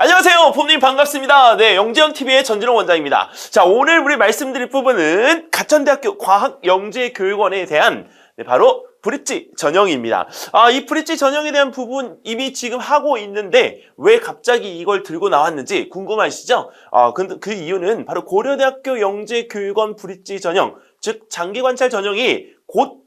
안녕하세요. 폼님 반갑습니다. 네, 영재현TV의 전진홍 원장입니다. 자, 오늘 우리 말씀드릴 부분은 가천대학교 과학영재교육원에 대한 바로 브릿지 전형입니다. 이 브릿지 전형에 대한 부분 이미 지금 하고 있는데 왜 갑자기 이걸 들고 나왔는지 궁금하시죠? 그 이유는 바로 고려대학교 영재교육원 브릿지 전형, 즉 장기관찰 전형이 곧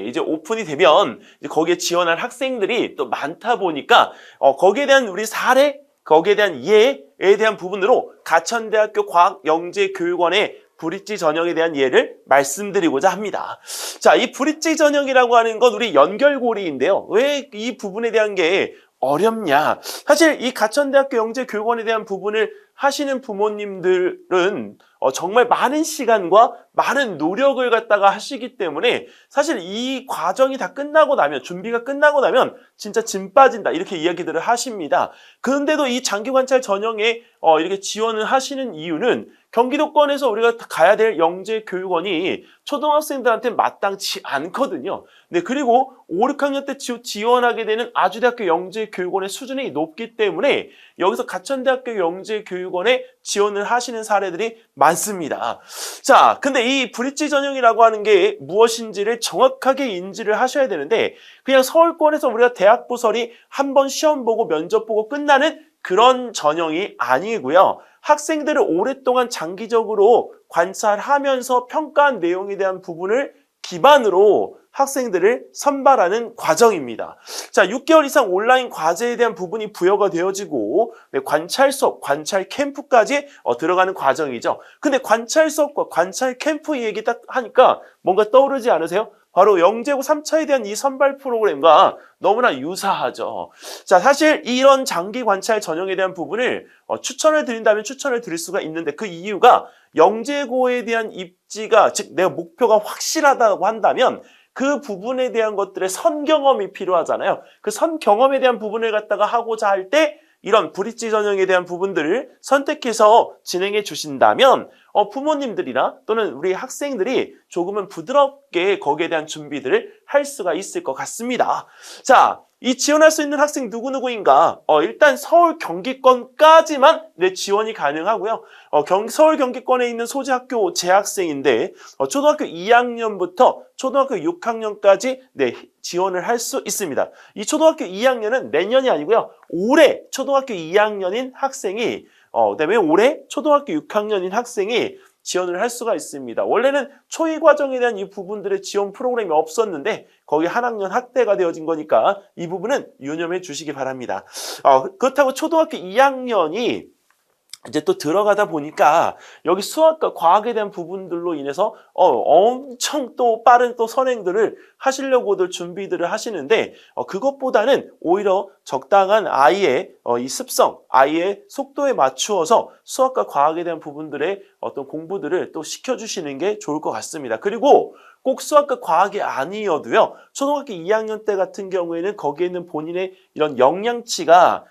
이제 오픈이 되면 이제 거기에 지원할 학생들이 또 많다 보니까 거기에 대한 우리 사례, 거기에 대한 이해에 대한 부분으로 가천대학교 과학영재교육원의 브릿지 전형에 대한 이해를 말씀드리고자 합니다. 자, 이 브릿지 전형이라고 하는 건 우리 연결고리인데요. 왜 이 부분에 대한 게 어렵냐? 사실 이 가천대학교 영재교육원에 대한 부분을 하시는 부모님들은 정말 많은 시간과 많은 노력을 갖다가 하시기 때문에 사실 이 과정이 다 끝나고 나면, 준비가 끝나고 나면 진짜 짐 빠진다 이렇게 이야기들을 하십니다. 그런데도 이 장기관찰 전형에 이렇게 지원을 하시는 이유는 경기도권에서 우리가 가야 될 영재교육원이 초등학생들한테 마땅치 않거든요. 네, 그리고 5, 6학년 때 지원하게 되는 아주대학교 영재교육원의 수준이 높기 때문에 여기서 가천대학교 영재교육원에 지원을 하시는 사례들이 많습니다. 자, 근데 이 브릿지 전형이라고 하는 게 무엇인지를 정확하게 인지를 하셔야 되는데 그냥 서울권에서 우리가 대학 부설이 한 번 시험 보고 면접 보고 끝나는 그런 전형이 아니고요. 학생들을 오랫동안 장기적으로 관찰하면서 평가한 내용에 대한 부분을 기반으로 학생들을 선발하는 과정입니다. 자, 6개월 이상 온라인 과제에 대한 부분이 부여가 되어지고 관찰 수업, 관찰 캠프까지 들어가는 과정이죠. 근데 관찰 수업과 관찰 캠프 얘기 딱 하니까 뭔가 떠오르지 않으세요? 바로 영재고 3차에 대한 이 선발 프로그램과 너무나 유사하죠. 자, 사실 이런 장기 관찰 전형에 대한 부분을 추천을 드린다면 추천을 드릴 수가 있는데 그 이유가 영재고에 대한 입지가, 즉 내가 목표가 확실하다고 한다면 그 부분에 대한 것들의 선경험이 필요하잖아요. 그 선경험에 대한 부분을 갖다가 하고자 할 때 이런 브릿지 전형에 대한 부분들을 선택해서 진행해 주신다면 부모님들이나 또는 우리 학생들이 조금은 부드럽게 거기에 대한 준비들을 할 수가 있을 것 같습니다. 자, 이 지원할 수 있는 학생 누구누구인가? 일단 서울 경기권까지만 지원이 가능하고요. 서울 경기권에 있는 소재학교 재학생인데 초등학교 2학년부터 초등학교 6학년까지 지원을 할 수 있습니다. 이 초등학교 2학년은 내년이 아니고요. 올해 초등학교 2학년인 학생이 그다음에 올해 초등학교 6학년인 학생이 지원을 할 수가 있습니다. 원래는 초이 과정에 대한 이 부분들의 지원 프로그램이 없었는데 거기 한 학년 확대가 되어진 거니까 이 부분은 유념해 주시기 바랍니다. 그렇다고 초등학교 2학년이 이제 또 들어가다 보니까 여기 수학과 과학에 대한 부분들로 인해서 엄청 또 빠른 또 선행들을 하시려고들 준비들을 하시는데 그것보다는 오히려 적당한 아이의 이 습성, 아이의 속도에 맞추어서 수학과 과학에 대한 부분들의 어떤 공부들을 또 시켜주시는 게 좋을 것 같습니다. 그리고 꼭 수학과 과학이 아니어도요. 초등학교 2학년 때 같은 경우에는 거기에 있는 본인의 이런 역량치가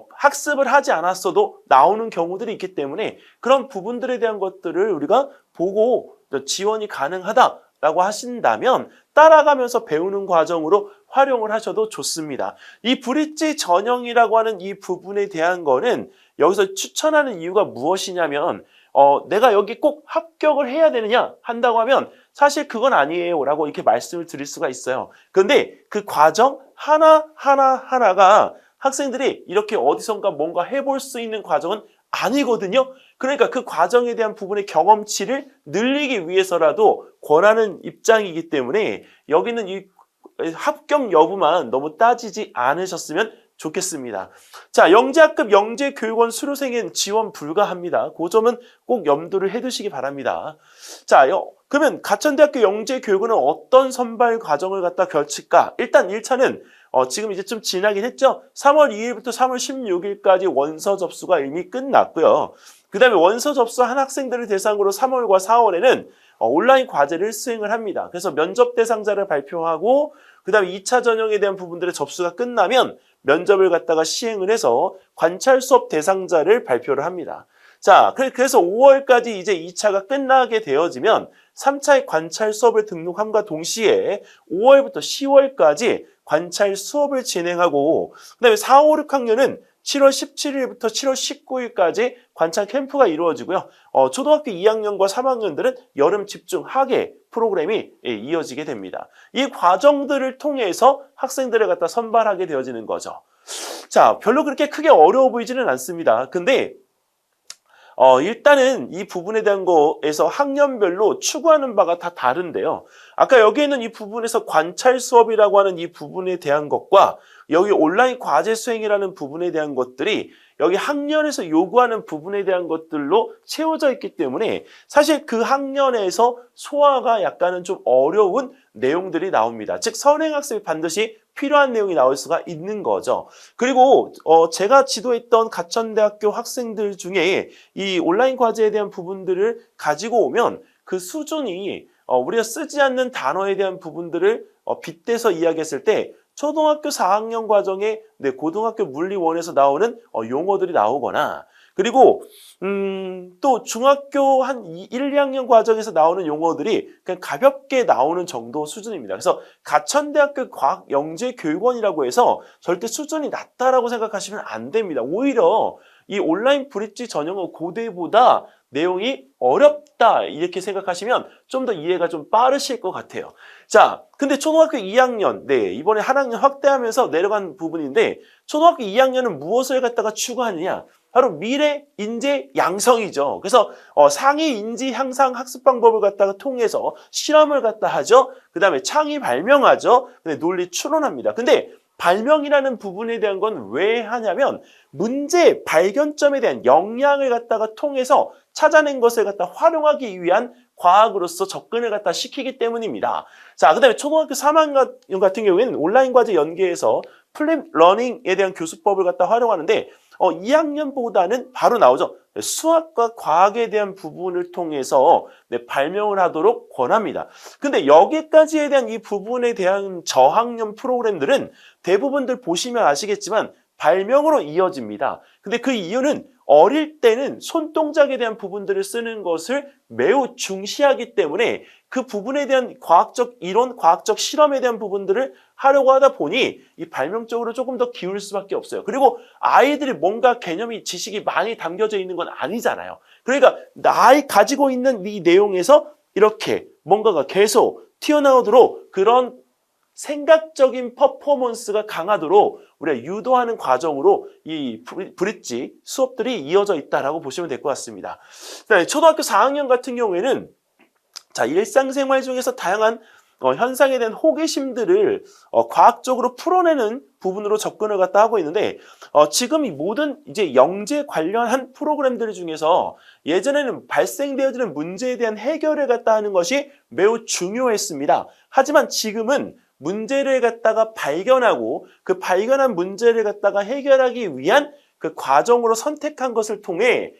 학습을 하지 않았어도 나오는 경우들이 있기 때문에 그런 부분들에 대한 것들을 우리가 보고 지원이 가능하다라고 하신다면 따라가면서 배우는 과정으로 활용을 하셔도 좋습니다. 이 브릿지 전형이라고 하는 이 부분에 대한 거는 여기서 추천하는 이유가 무엇이냐면 내가 여기 꼭 합격을 해야 되느냐 한다고 하면 사실 그건 아니에요 라고 이렇게 말씀을 드릴 수가 있어요. 그런데 그 과정 하나가 학생들이 이렇게 어디선가 뭔가 해볼 수 있는 과정은 아니거든요. 그러니까 그 과정에 대한 부분의 경험치를 늘리기 위해서라도 권하는 입장이기 때문에 여기는 이 합격 여부만 너무 따지지 않으셨으면 좋겠습니다. 자, 영재학급 영재교육원 수료생은 지원 불가합니다. 그 점은 꼭 염두를 해두시기 바랍니다. 자, 그러면 가천대학교 영재교육원은 어떤 선발 과정을 갖다 거칠까? 일단 1차는 지금 이제 좀 지나긴 했죠. 3월 2일부터 3월 16일까지 원서 접수가 이미 끝났고요. 그 다음에 원서 접수한 학생들을 대상으로 3월과 4월에는 온라인 과제를 수행을 합니다. 그래서 면접 대상자를 발표하고 그 다음에 2차 전형에 대한 부분들의 접수가 끝나면 면접을 갖다가 시행을 해서 관찰 수업 대상자를 발표를 합니다. 자, 그래서 5월까지 이제 2차가 끝나게 되어지면 3차의 관찰 수업을 등록함과 동시에 5월부터 10월까지 관찰 수업을 진행하고 그다음에 4, 5, 6학년은 7월 17일부터 7월 19일까지 관찰 캠프가 이루어지고요. 초등학교 2학년과 3학년들은 여름 집중 학예 프로그램이 이어지게 됩니다. 이 과정들을 통해서 학생들을 갖다 선발하게 되어지는 거죠. 자, 별로 그렇게 크게 어려워 보이지는 않습니다. 근데 일단은 이 부분에 대한 거에서 학년별로 추구하는 바가 다 다른데요. 아까 여기에는 이 부분에서 관찰 수업이라고 하는 이 부분에 대한 것과 여기 온라인 과제 수행이라는 부분에 대한 것들이 여기 학년에서 요구하는 부분에 대한 것들로 채워져 있기 때문에 사실 그 학년에서 소화가 약간은 좀 어려운 내용들이 나옵니다. 즉 선행학습이 반드시 필요한 내용이 나올 수가 있는 거죠. 그리고 제가 지도했던 가천대학교 학생들 중에 이 온라인 과제에 대한 부분들을 가지고 오면 그 수준이 우리가 쓰지 않는 단어에 대한 부분들을 빗대서 이야기했을 때 초등학교 4학년 과정에 고등학교 물리원에서 나오는 용어들이 나오거나 그리고 또 중학교 한 1, 2학년 과정에서 나오는 용어들이 그냥 가볍게 나오는 정도 수준입니다. 그래서 가천대학교 과학영재교육원이라고 해서 절대 수준이 낮다라고 생각하시면 안 됩니다. 오히려 이 온라인 브릿지 전형어 고대보다 내용이 어렵다 이렇게 생각하시면 좀 더 이해가 좀 빠르실 것 같아요. 자, 근데 초등학교 2학년, 이번에 한 학년 확대하면서 내려간 부분인데 초등학교 2학년은 무엇을 갖다가 추구하느냐? 바로 미래 인재 양성이죠. 그래서 상위 인지 향상 학습 방법을 갖다가 통해서 실험을 갖다 하죠. 그 다음에 창의 발명하죠. 근데 논리 추론합니다. 근데 발명이라는 부분에 대한 건 왜 하냐면 문제 발견점에 대한 역량을 갖다가 통해서 찾아낸 것을 갖다 활용하기 위한 과학으로서 접근을 갖다 시키기 때문입니다. 자, 그 다음에 초등학교 3학년 같은 경우에는 온라인 과제 연계해서 플립 러닝에 대한 교수법을 갖다 활용하는데 2학년보다는 바로 나오죠. 수학과 과학에 대한 부분을 통해서 발명을 하도록 권합니다. 근데 여기까지에 대한 이 부분에 대한 저학년 프로그램들은 대부분들 보시면 아시겠지만 발명으로 이어집니다. 근데 그 이유는 어릴 때는 손동작에 대한 부분들을 쓰는 것을 매우 중시하기 때문에 그 부분에 대한 과학적 이론, 과학적 실험에 대한 부분들을 하려고 하다 보니 이 발명 쪽으로 조금 더 기울 수밖에 없어요. 그리고 아이들이 뭔가 개념이, 지식이 많이 담겨져 있는 건 아니잖아요. 그러니까 나이 가지고 있는 이 내용에서 이렇게 뭔가가 계속 튀어나오도록 그런 생각적인 퍼포먼스가 강하도록 우리가 유도하는 과정으로 이 브릿지 수업들이 이어져 있다라고 보시면 될 것 같습니다. 초등학교 4학년 같은 경우에는 자, 일상생활 중에서 다양한 현상에 대한 호기심들을 과학적으로 풀어내는 부분으로 접근을 갖다 하고 있는데 지금 이 모든 이제 영재 관련한 프로그램들 중에서 예전에는 발생되어지는 문제에 대한 해결을 갖다 하는 것이 매우 중요했습니다. 하지만 지금은 문제를 갖다가 발견하고 그 발견한 문제를 갖다가 해결하기 위한 그 과정으로 선택한 것을 통해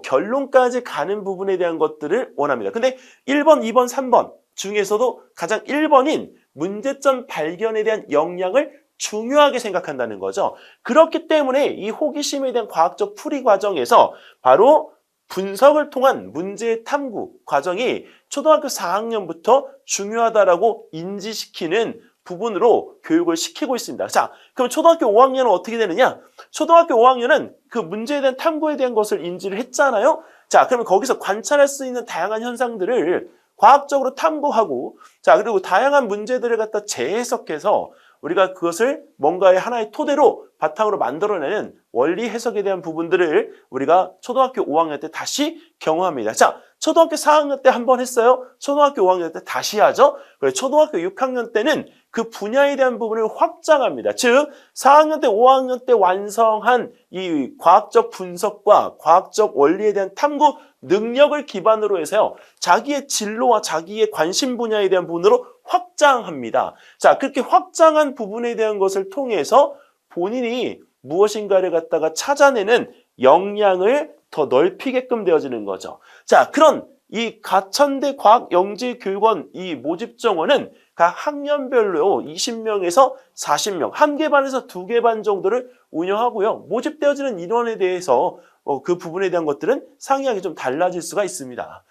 결론까지 가는 부분에 대한 것들을 원합니다. 근데 1번, 2번, 3번 중에서도 가장 1번인 문제점 발견에 대한 역량을 중요하게 생각한다는 거죠. 그렇기 때문에 이 호기심에 대한 과학적 풀이 과정에서 바로 분석을 통한 문제 탐구 과정이 초등학교 4학년부터 중요하다라고 인지시키는 부분으로 교육을 시키고 있습니다. 자, 그럼 초등학교 5학년은 어떻게 되느냐? 초등학교 5학년은 그 문제에 대한 탐구에 대한 것을 인지를 했잖아요. 자, 그러면 거기서 관찰할 수 있는 다양한 현상들을 과학적으로 탐구하고, 자, 그리고 다양한 문제들을 갖다 재해석해서 우리가 그것을 뭔가의 하나의 토대로 바탕으로 만들어내는 원리 해석에 대한 부분들을 우리가 초등학교 5학년 때 다시 경험합니다. 자, 초등학교 4학년 때 한 번 했어요. 초등학교 5학년 때 다시 하죠. 그래서 초등학교 6학년 때는 그 분야에 대한 부분을 확장합니다. 즉 4학년 때 5학년 때 완성한 이 과학적 분석과 과학적 원리에 대한 탐구 능력을 기반으로 해서요. 자기의 진로와 자기의 관심 분야에 대한 부분으로 확장합니다. 자, 그렇게 확장한 부분에 대한 것을 통해서 본인이 무엇인가를 갖다가 찾아내는 역량을 더 넓히게끔 되어지는 거죠. 자, 그런 이 가천대 과학영재교육원 이 모집 정원은 각 학년별로 20명에서 40명, 한 개 반에서 두 개 반 정도를 운영하고요. 모집되어지는 인원에 대해서 그 부분에 대한 것들은 상이하게 좀 달라질 수가 있습니다.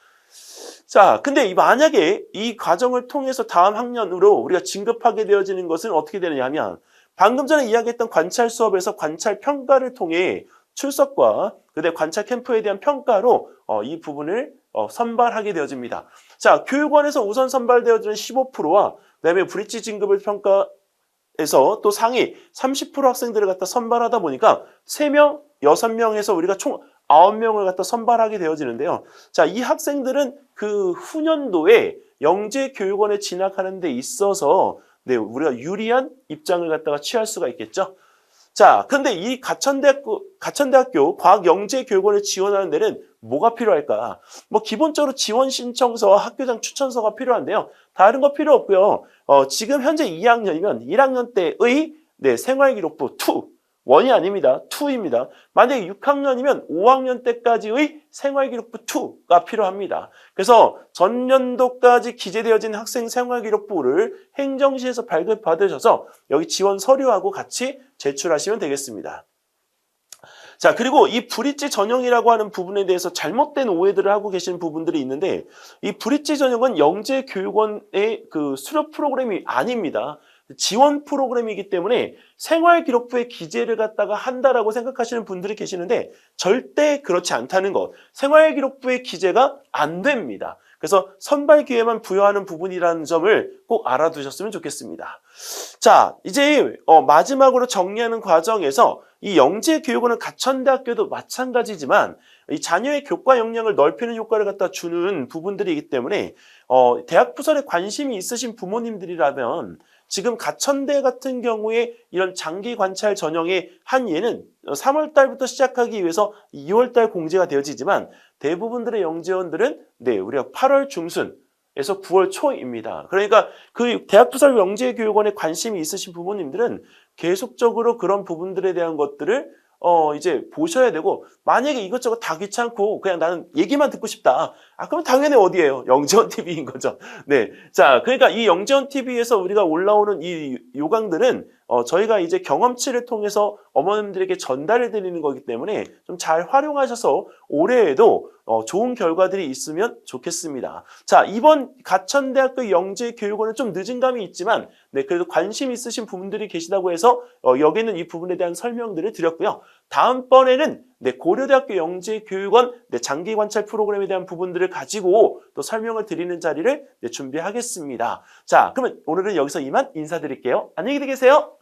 자, 근데 만약에 이 과정을 통해서 다음 학년으로 우리가 진급하게 되어지는 것은 어떻게 되느냐 하면 방금 전에 이야기했던 관찰 수업에서 관찰 평가를 통해 출석과 그다음에 관찰 캠프에 대한 평가로 이 부분을 선발하게 되어집니다. 자, 교육원에서 우선 선발되어지는 15%와 그다음에 브릿지 진급을 평가해서 또 상위 30% 학생들을 갖다 선발하다 보니까 3명, 6명에서 우리가 총 9명을 갖다 선발하게 되어지는데요. 자, 이 학생들은 그 후년도에 영재교육원에 진학하는 데 있어서 우리가 유리한 입장을 갖다가 취할 수가 있겠죠. 자, 근데 이 가천대학교 과학영재교육원에 지원하는 데는 뭐가 필요할까? 뭐 기본적으로 지원 신청서와 학교장 추천서가 필요한데요. 다른 거 필요 없고요. 지금 현재 2학년이면 1학년 때의 생활기록부 2, 1이 아닙니다. 2입니다. 만약에 6학년이면 5학년 때까지의 생활기록부 2가 필요합니다. 그래서 전년도까지 기재되어진 학생 생활기록부를 행정시에서 발급받으셔서 여기 지원 서류하고 같이 제출하시면 되겠습니다. 자, 그리고 이 브릿지 전형이라고 하는 부분에 대해서 잘못된 오해들을 하고 계시는 부분들이 있는데 이 브릿지 전형은 영재교육원의 그 수료 프로그램이 아닙니다. 지원 프로그램이기 때문에 생활기록부에 기재를 갖다가 한다라고 생각하시는 분들이 계시는데 절대 그렇지 않다는 것. 생활기록부에 기재가 안 됩니다. 그래서 선발 기회만 부여하는 부분이라는 점을 꼭 알아두셨으면 좋겠습니다. 자, 이제 마지막으로 정리하는 과정에서 이 영재교육원은 가천대학교도 마찬가지지만 이 자녀의 교과 역량을 넓히는 효과를 갖다 주는 부분들이기 때문에 대학 부설에 관심이 있으신 부모님들이라면 지금 가천대 같은 경우에 이런 장기 관찰 전형의 한 예는 3월 달부터 시작하기 위해서 2월 달 공지가 되어지지만 대부분들의 영재원들은 우리가 8월 중순에서 9월 초입니다. 그러니까 그 대학부설 영재교육원에 관심이 있으신 부모님들은 계속적으로 그런 부분들에 대한 것들을 이제 보셔야 되고, 만약에 이것저것 다 귀찮고 그냥 나는 얘기만 듣고 싶다. 그러면 당연히 어디예요? 영재원 TV인 거죠. 네. 자, 그러니까 이 영재원 TV에서 우리가 올라오는 이 요강들은 저희가 이제 경험치를 통해서 어머님들에게 전달해 드리는 거기 때문에 좀 잘 활용하셔서 올해에도 좋은 결과들이 있으면 좋겠습니다. 자, 이번 가천대학교 영재교육원은 좀 늦은 감이 있지만 그래도 관심 있으신 분들이 계시다고 해서 여기는 이 부분에 대한 설명들을 드렸고요. 다음번에는 고려대학교 영재교육원 장기관찰 프로그램에 대한 부분들을 가지고 또 설명을 드리는 자리를 준비하겠습니다. 자, 그러면 오늘은 여기서 이만 인사드릴게요. 안녕히 계세요.